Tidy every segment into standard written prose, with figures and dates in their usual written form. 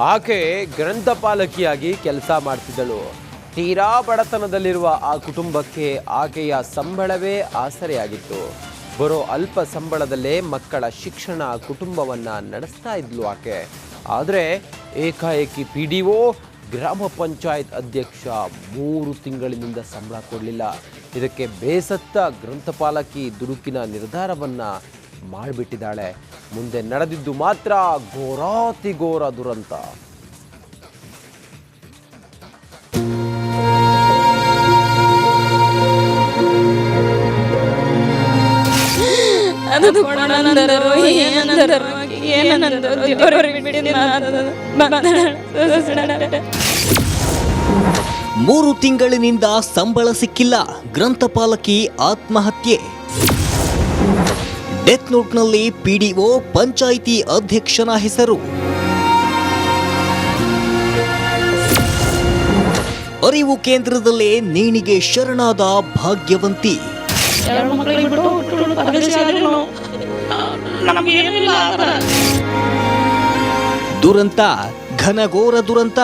ಆಕೆ ಗ್ರಂಥಪಾಲಕಿಯಾಗಿ ಕೆಲಸ ಮಾಡ್ತಿದ್ದಳು. ತೀರಾ ಬಡತನದಲ್ಲಿರುವ ಆ ಕುಟುಂಬಕ್ಕೆ ಆಕೆಯ ಸಂಬಳವೇ ಆಸರೆಯಾಗಿತ್ತು. ಬರೋ ಅಲ್ಪ ಸಂಬಳದಲ್ಲೇ ಮಕ್ಕಳ ಶಿಕ್ಷಣ, ಕುಟುಂಬವನ್ನ ನಡೆಸ್ತಾ ಇದ್ಲು ಆಕೆ. ಆದರೆ ಏಕಾಏಕಿ PDO, ಗ್ರಾಮ ಪಂಚಾಯತ್ ಅಧ್ಯಕ್ಷ 3 ತಿಂಗಳಿನಿಂದ ಸಂಬಳ ಕೊಡಲಿಲ್ಲ. ಇದಕ್ಕೆ ಬೇಸತ್ತ ಗ್ರಂಥಪಾಲಕಿ ದುಡುಕಿನ ನಿರ್ಧಾರವನ್ನ ಮಾಡಿಬಿಟ್ಟಿದ್ದಾಳೆ. ಮುಂದೆ ನಡೆದಿದ್ದು ಮಾತ್ರ ಘೋರಾತಿ ಘೋರ ದುರಂತ. ಮೂರು ತಿಂಗಳಿನಿಂದ ಸಂಬಳ ಸಿಕ್ಕಿಲ್ಲ, ಗ್ರಂಥಪಾಲಕಿ ಆತ್ಮಹತ್ಯೆ. ಡೆತ್ ನೋಟ್ನಲ್ಲಿ PDO, ಪಂಚಾಯಿತಿ ಅಧ್ಯಕ್ಷನ ಹೆಸರು. ಅರಿವು ಕೇಂದ್ರದಲ್ಲೇ ನೇಣಿಗೆ ಶರಣಾದ ಭಾಗ್ಯವಂತಿ. ದುರಂತ, ಘನಘೋರ ದುರಂತ.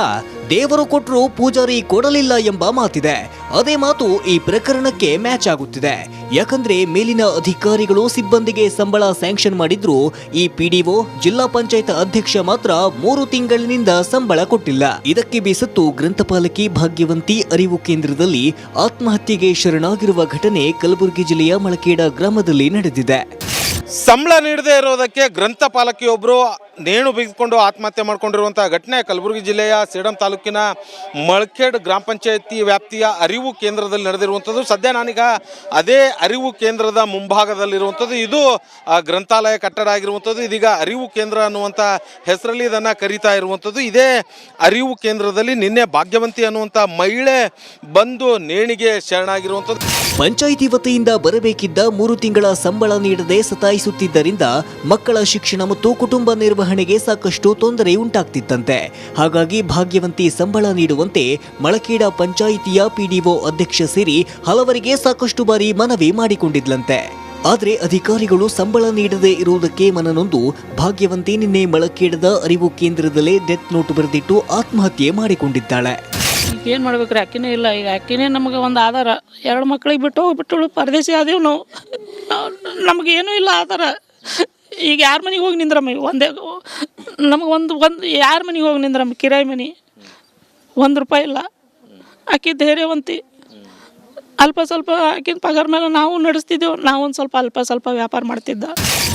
ದೇವರು ಕೊಟ್ಟರು ಪೂಜಾರಿ ಕೊಡಲಿಲ್ಲ ಎಂಬ ಮಾತಿದೆ. ಅದೇ ಮಾತು ಈ ಪ್ರಕರಣಕ್ಕೆ ಮ್ಯಾಚ್ ಆಗುತ್ತಿದೆ. ಯಾಕಂದ್ರೆ ಮೇಲಿನ ಅಧಿಕಾರಿಗಳು ಸಿಬ್ಬಂದಿಗೆ ಸಂಬಳ ಸ್ಯಾಂಕ್ಷನ್ ಮಾಡಿದ್ರು, ಈ PDO, ಜಿಲ್ಲಾ ಪಂಚಾಯತ್ ಅಧ್ಯಕ್ಷ ಮಾತ್ರ 3 ತಿಂಗಳಿನಿಂದ ಸಂಬಳ ಕೊಟ್ಟಿಲ್ಲ. ಇದಕ್ಕೆ ಬೇಸತ್ತು ಗ್ರಂಥಪಾಲಕಿ ಭಾಗ್ಯವಂತಿ ಅರಿವು ಕೇಂದ್ರದಲ್ಲಿ ಆತ್ಮಹತ್ಯೆಗೆ ಶರಣಾಗಿರುವ ಘಟನೆ ಕಲಬುರಗಿ ಜಿಲ್ಲೆಯ ಮಳಕೇಡ ಗ್ರಾಮದಲ್ಲಿ ನಡೆದಿದೆ. ಸಂಬಳ ನೀಡದೇ ಇರೋದಕ್ಕೆ ಗ್ರಂಥಪಾಲಕಿಯೊಬ್ಬರು ನೇಣು ಬಿಗಿದುಕೊಂಡು ಆತ್ಮಹತ್ಯೆ ಮಾಡಿಕೊಂಡಿರುವಂತಹ ಘಟನೆ ಕಲಬುರಗಿ ಜಿಲ್ಲೆಯ ಸೇಡಂ ತಾಲೂಕಿನ ಮಳಖೇಡ್ ಗ್ರಾಮ ಪಂಚಾಯತಿ ವ್ಯಾಪ್ತಿಯ ಅರಿವು ಕೇಂದ್ರದಲ್ಲಿ ನಡೆದಿರುವಂಥದ್ದು. ಸದ್ಯ ನಾನೀಗ ಅದೇ ಅರಿವು ಕೇಂದ್ರದ ಮುಂಭಾಗದಲ್ಲಿರುವಂಥದ್ದು. ಇದು ಗ್ರಂಥಾಲಯ ಕಟ್ಟಡ ಆಗಿರುವಂಥದ್ದು. ಇದೀಗ ಅರಿವು ಕೇಂದ್ರ ಅನ್ನುವಂಥ ಹೆಸರಲ್ಲಿ ಇದನ್ನು ಕರೀತಾ ಇರುವಂಥದ್ದು. ಇದೇ ಅರಿವು ಕೇಂದ್ರದಲ್ಲಿ ನಿನ್ನೆ ಭಾಗ್ಯವಂತಿ ಅನ್ನುವಂಥ ಮಹಿಳೆ ಬಂದು ನೇಣಿಗೆ ಶರಣಾಗಿರುವಂಥದ್ದು. ಪಂಚಾಯಿತಿ ವತಿಯಿಂದ ಬರಬೇಕಿದ್ದ 3 ತಿಂಗಳ ಸಂಬಳ ನೀಡದೆ ಸತಾಯಿಸುತ್ತಿದ್ದರಿಂದ ಮಕ್ಕಳ ಶಿಕ್ಷಣ ಮತ್ತು ಕುಟುಂಬ ನಿರ್ವಹಣೆಗೆ ಸಾಕಷ್ಟು ತೊಂದರೆ ಉಂಟಾಗ್ತಿತ್ತಂತೆ. ಹಾಗಾಗಿ ಭಾಗ್ಯವಂತಿ ಸಂಬಳ ನೀಡುವಂತೆ ಮಳಕೇಡ ಪಂಚಾಯಿತಿಯ PDO ಅಧ್ಯಕ್ಷ ಸೇರಿ ಹಲವರಿಗೆ ಸಾಕಷ್ಟು ಬಾರಿ ಮನವಿ ಮಾಡಿಕೊಂಡಿದ್ಲಂತೆ. ಆದರೆ ಅಧಿಕಾರಿಗಳು ಸಂಬಳ ನೀಡದೇ ಇರುವುದಕ್ಕೆ ಮನನೊಂದು ಭಾಗ್ಯವಂತಿ ನಿನ್ನೆ ಮಳಕೇಡದ ಅರಿವು ಕೇಂದ್ರದಲ್ಲೇ ಡೆತ್ ನೋಟ್ ಬರೆದಿಟ್ಟು ಆತ್ಮಹತ್ಯೆ ಮಾಡಿಕೊಂಡಿದ್ದಾಳೆ. ಈಗ ಏನು ಮಾಡ್ಬೇಕ್ರಿ? ಅಕ್ಕಿನೇ ಇಲ್ಲ. ಈಗ ಅಕ್ಕಿನೇ ನಮಗೆ ಒಂದು ಆಧಾರ. 2 ಮಕ್ಳಿಗೆ ಬಿಟ್ಟು ಪರದೇಶಿ ಆದೇವು ನಾವು. ನಮಗೇನೂ ಇಲ್ಲ ಆಧಾರ. ಈಗ ಯಾರ ಮನೆಗೆ ಹೋಗಿ ನಿಂದ್ರಮ್ಮ? ನಮಗೆ ಒಂದು ಯಾರ ಮನೆಗೆ ಹೋಗಿ ನಿಂದ್ರಮ್ಮ? ಕಿರಾಯಿ ಮನೆ, 1 ರೂಪಾಯಿ ಇಲ್ಲ. ಅಕ್ಕಿ ಧೈರ್ಯವಂತಿ. ಅಲ್ಪ ಸ್ವಲ್ಪ ಆಕಿನ ಪಗಾರ ಮೇಲೆ ನಾವು ನಡೆಸ್ತಿದ್ದೆವು. ನಾವು ಒಂದು ಅಲ್ಪ ವ್ಯಾಪಾರ ಮಾಡ್ತಿದ್ದ.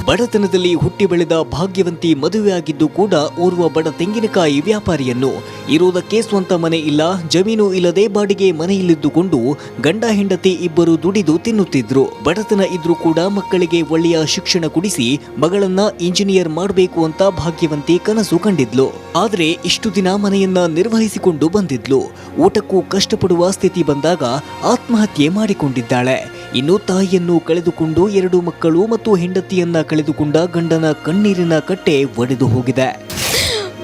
ಬಡತನದಲ್ಲಿ ಹುಟ್ಟಿ ಬೆಳೆದ ಭಾಗ್ಯವಂತಿ ಮದುವೆಯಾಗಿದ್ದು ಕೂಡ ಓರ್ವ ಬಡ ತೆಂಗಿನಕಾಯಿ ವ್ಯಾಪಾರಿಯನ್ನು. ಇರುವುದಕ್ಕೆ ಸ್ವಂತ ಮನೆ ಇಲ್ಲ, ಜಮೀನು ಇಲ್ಲದೆ ಬಾಡಿಗೆ ಮನೆಯಲ್ಲಿದ್ದುಕೊಂಡು ಗಂಡ ಹೆಂಡತಿ ಇಬ್ಬರು ದುಡಿದು ತಿನ್ನುತ್ತಿದ್ರು. ಬಡತನ ಇದ್ರೂ ಕೂಡ ಮಕ್ಕಳಿಗೆ ಒಳ್ಳೆಯ ಶಿಕ್ಷಣ ಕೊಡಿಸಿ ಮಗಳನ್ನ ಇಂಜಿನಿಯರ್ ಮಾಡಬೇಕು ಅಂತ ಭಾಗ್ಯವಂತಿ ಕನಸು ಕಂಡಿದ್ಲು. ಆದ್ರೆ ಇಷ್ಟು ದಿನ ಮನೆಯನ್ನ ನಿರ್ವಹಿಸಿಕೊಂಡು ಬಂದಿದ್ಲು. ಊಟಕ್ಕೂ ಕಷ್ಟಪಡುವ ಸ್ಥಿತಿ ಬಂದಾಗ ಆತ್ಮಹತ್ಯೆ ಮಾಡಿಕೊಂಡಿದ್ದಾಳೆ. ಇನ್ನು ತಾಯಿಯನ್ನು ಕಳೆದುಕೊಂಡು 2 ಮಕ್ಕಳು ಮತ್ತು ಹೆಂಡತಿಯನ್ನ ಕಳೆದುಕೊಂಡ ಗಂಡನ ಕಣ್ಣೀರಿನ ಕಟ್ಟೆ ಒಡೆದು ಹೋಗಿದೆ.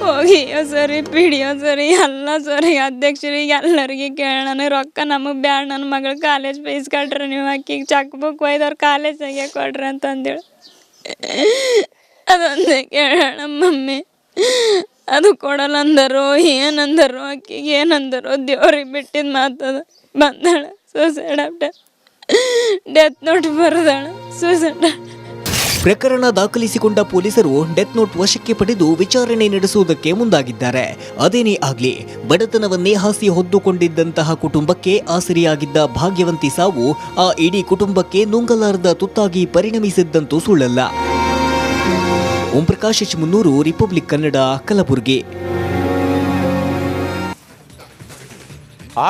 ಹೋಗಿ ಸರಿ PDO ಸರಿ ಎಲ್ಲ ಸರಿ ಅಧ್ಯಕ್ಷರಿಗೆ ಎಲ್ಲರಿಗೆ ಕೇಳೋಣ, ರೊಕ್ಕ ನಮಗೆ ಬ್ಯಾಡ, ನನ್ನ ಮಗಳ ಕಾಲೇಜ್ ಫೀಸ್ ಕಟ್ರಿ, ನೀವು ಅಕ್ಕಿಗೆ ಚೆಕ್ ಬುಕ್ ಒಯ್ದವ್ರು ಕಾಲೇಜಾಗೆ ಕೊಡ್ರಿ ಅಂತಂದೇಳಿ ಅದೊಂದೇ ಕೇಳೋಣ. ಮಮ್ಮಿ ಅದು ಕೊಡಲ್ಲ ಅಂದರು. ಏನಂದರು ಅಕ್ಕಿಗೆ ಏನಂದರು? ದೇವ್ರಿಗೆ ಬಿಟ್ಟಿದ್ದು ಮಾತದ. ಬಂದಾಳ ಸೂಸೈಡ್ ಆಫ್ಟರ್ ಡೆತ್ ನೋಟ್ ಬರೆದಾಳ ಸೂಸೈಡ್. ಪ್ರಕರಣ ದಾಖಲಿಸಿಕೊಂಡ ಪೊಲೀಸರು ಡೆತ್ ನೋಟ್ ವಶಕ್ಕೆ ಪಡೆದು ವಿಚಾರಣೆ ನಡೆಸುವುದಕ್ಕೆ ಮುಂದಾಗಿದ್ದಾರೆ. ಅದೇನೇ ಆಗ್ಲಿ, ಬಡತನವನ್ನೇ ಹಾಸಿ ಹೊದ್ದುಕೊಂಡಿದ್ದಂತಹ ಕುಟುಂಬಕ್ಕೆ ಆಸರಿಯಾಗಿದ್ದ ಭಾಗ್ಯವಂತಿ ಸಾವು ಆ ಇಡೀ ಕುಟುಂಬಕ್ಕೆ ನುಂಗಲಾರದ ತುತ್ತಾಗಿ ಪರಿಣಮಿಸಿದ್ದಂತೂ ಸುಳ್ಳಲ್ಲ. ಓಂ ಪ್ರಕಾಶ್ H. ಮುನ್ನೂರು, ರಿಪಬ್ಲಿಕ್ ಕನ್ನಡ, ಕಲಬುರಗಿ.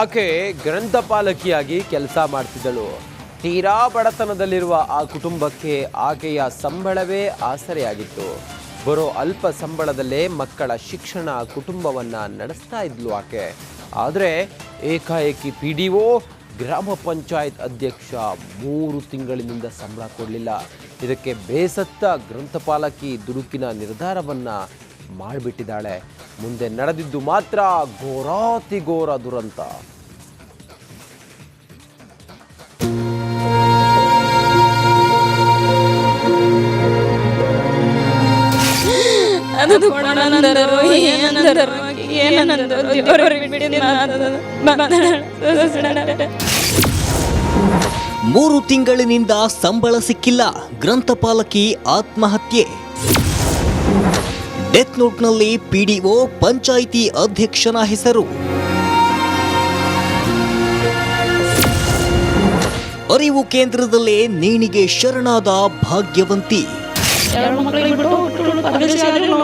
ಆಕೆ ಗ್ರಂಥಪಾಲಕಿಯಾಗಿ ಕೆಲಸ ಮಾಡ್ತಿದ್ದಳು. ತೀರಾ ಬಡತನದಲ್ಲಿರುವ ಆ ಕುಟುಂಬಕ್ಕೆ ಆಕೆಯ ಸಂಬಳವೇ ಆಸರೆಯಾಗಿತ್ತು. ಬರೋ ಅಲ್ಪ ಸಂಬಳದಲ್ಲೇ ಮಕ್ಕಳ ಶಿಕ್ಷಣ, ಕುಟುಂಬವನ್ನ ನಡೆಸ್ತಾ ಇದ್ಲು ಆಕೆ. ಆದರೆ ಏಕಾಏಕಿ PDO, ಗ್ರಾಮ ಪಂಚಾಯತ್ ಅಧ್ಯಕ್ಷ 3 ತಿಂಗಳಿನಿಂದ ಸಂಬಳ ಕೊಡಲಿಲ್ಲ. ಇದಕ್ಕೆ ಬೇಸತ್ತ ಗ್ರಂಥಪಾಲಕಿ ದುಡುಕಿನ ನಿರ್ಧಾರವನ್ನ ಮಾಡಿಬಿಟ್ಟಿದ್ದಾಳೆ. ಮುಂದೆ ನಡೆದಿದ್ದು ಮಾತ್ರ ಘೋರಾತಿ ಘೋರ ದುರಂತ. ಅದು ಕೊಡಲ್ಲಂದರು ಏನಂದರು ಏನಂದರು ದೇವ್ರಿಗೆ ಬಿಟ್ಟಿದ್ದು ಮಾತದ ಬಂದಳ ಸುಸೈಡ್ 3 ತಿಂಗಳಿನಿಂದ ಸಂಬಳ ಸಿಕ್ಕಿಲ್ಲ, ಗ್ರಂಥಪಾಲಕಿ ಆತ್ಮಹತ್ಯೆ. ಡೆತ್ ನೋಟ್ನಲ್ಲಿ ಪಿಡಿಒ ಪಂಚಾಯಿತಿ ಅಧ್ಯಕ್ಷನ ಹೆಸರು. ಅರಿವು ಕೇಂದ್ರದಲ್ಲೇ ನೇಣಿಗೆ ಶರಣಾದ ಭಾಗ್ಯವಂತಿ. 2 ಮಕ್ಕಳಿಗೆ ಬಿಟ್ಟು ಪರದೇಶ ಆದ್ರೂ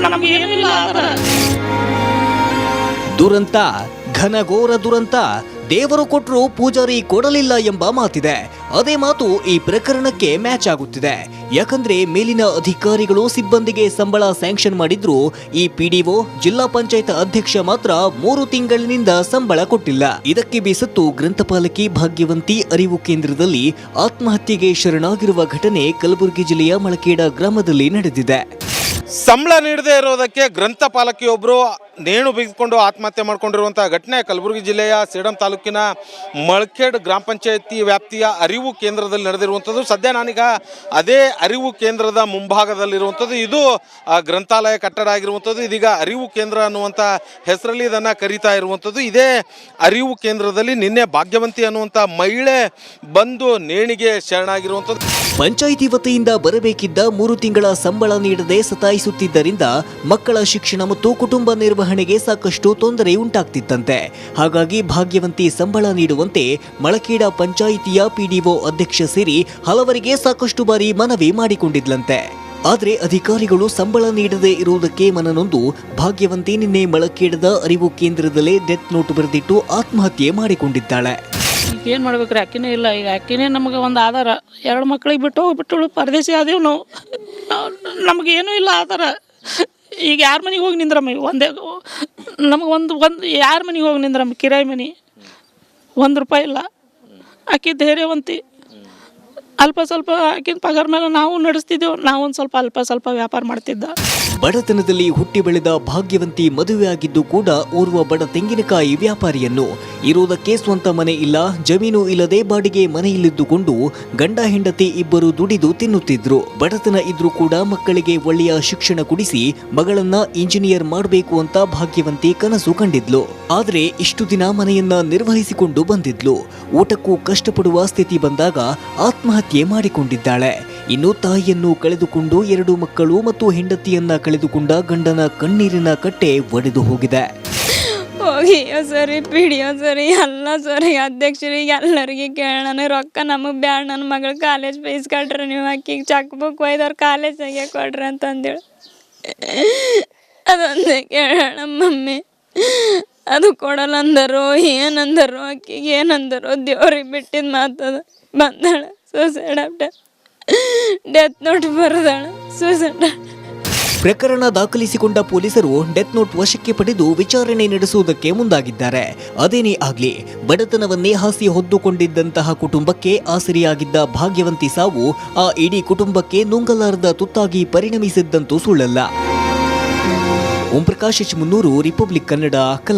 ನಮಗೆ ಏನಿಲ್ಲ ಆತರ. ದುರಂತ, ಘನಘೋರ ದುರಂತ. ದೇವರು ಕೊಟ್ಟರು ಪೂಜಾರಿ ಕೊಡಲಿಲ್ಲ ಎಂಬ ಮಾತಿದೆ. ಅದೇ ಮಾತು ಈ ಪ್ರಕರಣಕ್ಕೆ ಮ್ಯಾಚ್ ಆಗುತ್ತಿದೆ. ಯಾಕಂದ್ರೆ ಮೇಲಿನ ಅಧಿಕಾರಿಗಳು ಸಿಬ್ಬಂದಿಗೆ ಸಂಬಳ ಸ್ಯಾಂಕ್ಷನ್ ಮಾಡಿದ್ರು, ಈ ಪಿಡಿಒ ಜಿಲ್ಲಾ ಪಂಚಾಯತ್ ಅಧ್ಯಕ್ಷ ಮಾತ್ರ 3 ತಿಂಗಳಿನಿಂದ ಸಂಬಳ ಕೊಟ್ಟಿಲ್ಲ. ಇದಕ್ಕೆ ಬೇಸತ್ತು ಗ್ರಂಥಪಾಲಕಿ ಭಾಗ್ಯವಂತಿ ಅರಿವು ಕೇಂದ್ರದಲ್ಲಿ ಆತ್ಮಹತ್ಯೆಗೆ ಶರಣಾಗಿರುವ ಘಟನೆ ಕಲಬುರಗಿ ಜಿಲ್ಲೆಯ ಮಳಕೇಡ ಗ್ರಾಮದಲ್ಲಿ ನಡೆದಿದೆ. ಸಂಬಳ ನೀಡದೇ ಇರೋದಕ್ಕೆ ಗ್ರಂಥಪಾಲಕಿಯೊಬ್ಬರು ನೇಣು ಬಿಗಿದುಕೊಂಡು ಆತ್ಮಹತ್ಯೆ ಮಾಡಿಕೊಂಡಿರುವಂಥ ಘಟನೆ ಕಲಬುರಗಿ ಜಿಲ್ಲೆಯ ಸೇಡಂ ತಾಲೂಕಿನ ಮಳಖೇಡ್ ಗ್ರಾಮ ಪಂಚಾಯತಿ ವ್ಯಾಪ್ತಿಯ ಅರಿವು ಕೇಂದ್ರದಲ್ಲಿ ನಡೆದಿರುವಂಥದ್ದು. ಸದ್ಯ ನಾನೀಗ ಅದೇ ಅರಿವು ಕೇಂದ್ರದ ಮುಂಭಾಗದಲ್ಲಿರುವಂಥದ್ದು. ಇದು ಗ್ರಂಥಾಲಯ ಕಟ್ಟಡ ಆಗಿರುವಂಥದ್ದು. ಇದೀಗ ಅರಿವು ಕೇಂದ್ರ ಅನ್ನುವಂಥ ಹೆಸರಲ್ಲಿ ಇದನ್ನು ಕರೀತಾ ಇರುವಂಥದ್ದು. ಇದೇ ಅರಿವು ಕೇಂದ್ರದಲ್ಲಿ ನಿನ್ನೆ ಭಾಗ್ಯವಂತಿ ಅನ್ನುವಂಥ ಮಹಿಳೆ ಬಂದು ನೇಣಿಗೆ ಶರಣಾಗಿರುವಂಥದ್ದು. ಪಂಚಾಯಿತಿ ವತಿಯಿಂದ ಬರಬೇಕಿದ್ದ 3 ತಿಂಗಳ ಸಂಬಳ ನೀಡದೆ ಸತಾಯಿಸುತ್ತಿದ್ದರಿಂದ ಮಕ್ಕಳ ಶಿಕ್ಷಣ ಮತ್ತು ಕುಟುಂಬ ನಿರ್ವಹಣೆಗೆ ಸಾಕಷ್ಟು ತೊಂದರೆ ಉಂಟಾಗ್ತಿತ್ತಂತೆ. ಹಾಗಾಗಿ ಭಾಗ್ಯವಂತಿ ಸಂಬಳ ನೀಡುವಂತೆ ಮಳಕೇಡ ಪಂಚಾಯಿತಿಯ ಪಿಡಿಒ ಅಧ್ಯಕ್ಷ ಸೇರಿ ಹಲವರಿಗೆ ಸಾಕಷ್ಟು ಬಾರಿ ಮನವಿ ಮಾಡಿಕೊಂಡಿದ್ಲಂತೆ. ಆದರೆ ಅಧಿಕಾರಿಗಳು ಸಂಬಳ ನೀಡದೇ ಇರುವುದಕ್ಕೆ ಮನನೊಂದು ಭಾಗ್ಯವಂತಿ ನಿನ್ನೆ ಮಳಕೇಡದ ಅರಿವು ಕೇಂದ್ರದಲ್ಲೇ ಡೆತ್ ನೋಟ್ ಬರೆದಿಟ್ಟು ಆತ್ಮಹತ್ಯೆ ಮಾಡಿಕೊಂಡಿದ್ದಾಳೆ. ಈಗ ಏನು ಮಾಡ್ಬೇಕ್ರಿ? ಅಕ್ಕಿನೇ ಇಲ್ಲ. ಈಗ ಅಕ್ಕಿನೇ ನಮಗೆ ಒಂದು ಆಧಾರ. 2 ಮಕ್ಕಳಿಗೆ ಬಿಟ್ಟು ಪರದೇಶಿ ಆದೇವು ನಾವು. ನಮಗೇನೂ ಇಲ್ಲ ಆಧಾರ. ಈಗ ಯಾರ ಮನೆಗೆ ಹೋಗಿ ನಿಂದ್ರಮ್ಮ? ನಮಗೆ ಒಂದು ಯಾರ ಮನೆಗೆ ಹೋಗಿ ನಿಂದ್ರಮ್ಮ? ಕಿರಾಯಿ ಮನೆ, 1 ರೂಪಾಯಿ ಇಲ್ಲ. ಅಕ್ಕಿ ಧೈರ್ಯವಂತಿ. ಅಲ್ಪ ಸ್ವಲ್ಪ ಆಕಿನ ಪಗಾರ ಮೇಲೆ ನಾವು ನಡೆಸ್ತಿದ್ದೆವು. ನಾವು ಒಂದು ಸ್ವಲ್ಪ ವ್ಯಾಪಾರ ಮಾಡ್ತಿದ್ದ. ಬಡತನದಲ್ಲಿ ಹುಟ್ಟಿ ಬೆಳೆದ ಭಾಗ್ಯವಂತಿ ಮದುವೆಯಾಗಿದ್ದು ಕೂಡ ಓರ್ವ ಬಡ ತೆಂಗಿನಕಾಯಿ ವ್ಯಾಪಾರಿಯನ್ನು. ಇರುವುದಕ್ಕೆ ಸ್ವಂತ ಮನೆ ಇಲ್ಲ, ಜಮೀನು ಇಲ್ಲದೆ ಬಾಡಿಗೆ ಮನೆಯಲ್ಲಿದ್ದುಕೊಂಡು ಗಂಡ ಹೆಂಡತಿ ಇಬ್ಬರು ದುಡಿದು ತಿನ್ನುತ್ತಿದ್ರು. ಬಡತನ ಇದ್ರೂ ಕೂಡ ಮಕ್ಕಳಿಗೆ ಒಳ್ಳೆಯ ಶಿಕ್ಷಣ ಕೊಡಿಸಿ ಮಗಳನ್ನ ಇಂಜಿನಿಯರ್ ಮಾಡಬೇಕು ಅಂತ ಭಾಗ್ಯವಂತಿ ಕನಸು ಕಂಡಿದ್ಲು. ಆದ್ರೆ ಇಷ್ಟು ದಿನ ಮನೆಯನ್ನ ನಿರ್ವಹಿಸಿಕೊಂಡು ಬಂದಿದ್ಲು. ಊಟಕ್ಕೂ ಕಷ್ಟಪಡುವ ಸ್ಥಿತಿ ಬಂದಾಗ ಆತ್ಮಹತ್ಯೆ ಮಾಡಿಕೊಂಡಿದ್ದಾಳೆ. ಇನ್ನು ತಾಯಿಯನ್ನು ಕಳೆದುಕೊಂಡು 2 ಮಕ್ಕಳು ಮತ್ತು ಹೆಂಡತಿಯನ್ನ ಕಳೆದುಕೊಂಡ ಗಂಡನ ಕಣ್ಣೀರಿನ ಕಟ್ಟೆ ಒಡೆದು ಹೋಗಿದೆ. ಹೋಗಿಯೋ ಸರಿ, ಪಿಡಿಯೋ ಸರಿ, ಎಲ್ಲ ಸರಿ, ಅಧ್ಯಕ್ಷರಿಗೆ ಎಲ್ಲರಿಗೆ ಕೇಳೋಣ. ರೊಕ್ಕ ನಮಗೆ ಬ್ಯಾಡ, ನನ್ನ ಮಗಳ ಕಾಲೇಜ್ ಫೀಸ್ ಕಟ್ರಿ, ನೀವು ಅಕ್ಕಿಗೆ ಚೆಕ್ ಬುಕ್ ಒಯ್ದವ್ರು ಕಾಲೇಜಾಗೆ ಕೊಡ್ರಿ ಅಂತಂದೇಳಿ ಅದೊಂದೇ ಕೇಳೋಣ. ಮಮ್ಮಿ ಅದು ಕೊಡಲ್ಲಂದರು ಏನಂದರು, ಅಕ್ಕಿಗೆ ಏನಂದರು ದೇವ್ರಿಗೆ ಬಿಟ್ಟಿದ್ದು ಮಾತದ. ಬಂದಳ ಸುಸೈಡ್ ಆಫ್ಟರ್ ಡೆತ್ ನೋಟ್ ಬರೆದಳ ಸುಸೈಡ್. ಪ್ರಕರಣ ದಾಖಲಿಸಿಕೊಂಡ ಪೊಲೀಸರು ಡೆತ್ ನೋಟ್ ವಶಕ್ಕೆ ಪಡೆದು ವಿಚಾರಣೆ ನಡೆಸುವುದಕ್ಕೆ ಮುಂದಾಗಿದ್ದಾರೆ. ಅದೇನೇ ಆಗ್ಲಿ, ಬಡತನವನ್ನೇ ಹಾಸಿ ಹೊದ್ದುಕೊಂಡಿದ್ದಂತಹ ಕುಟುಂಬಕ್ಕೆ ಆಸರಿಯಾಗಿದ್ದ ಭಾಗ್ಯವಂತಿ ಸಾವು ಆ ಇಡೀ ಕುಟುಂಬಕ್ಕೆ ನುಂಗಲಾರದ ತುತ್ತಾಗಿ ಪರಿಣಮಿಸಿದ್ದಂತೂ ಸುಳ್ಳಲ್ಲ. ಓಂ ಪ್ರಕಾಶ್ ಎಚ್ ಮುನ್ನೂರು, ರಿಪಬ್ಲಿಕ್ ಕನ್ನಡ, ಕಲಬುರಗಿ.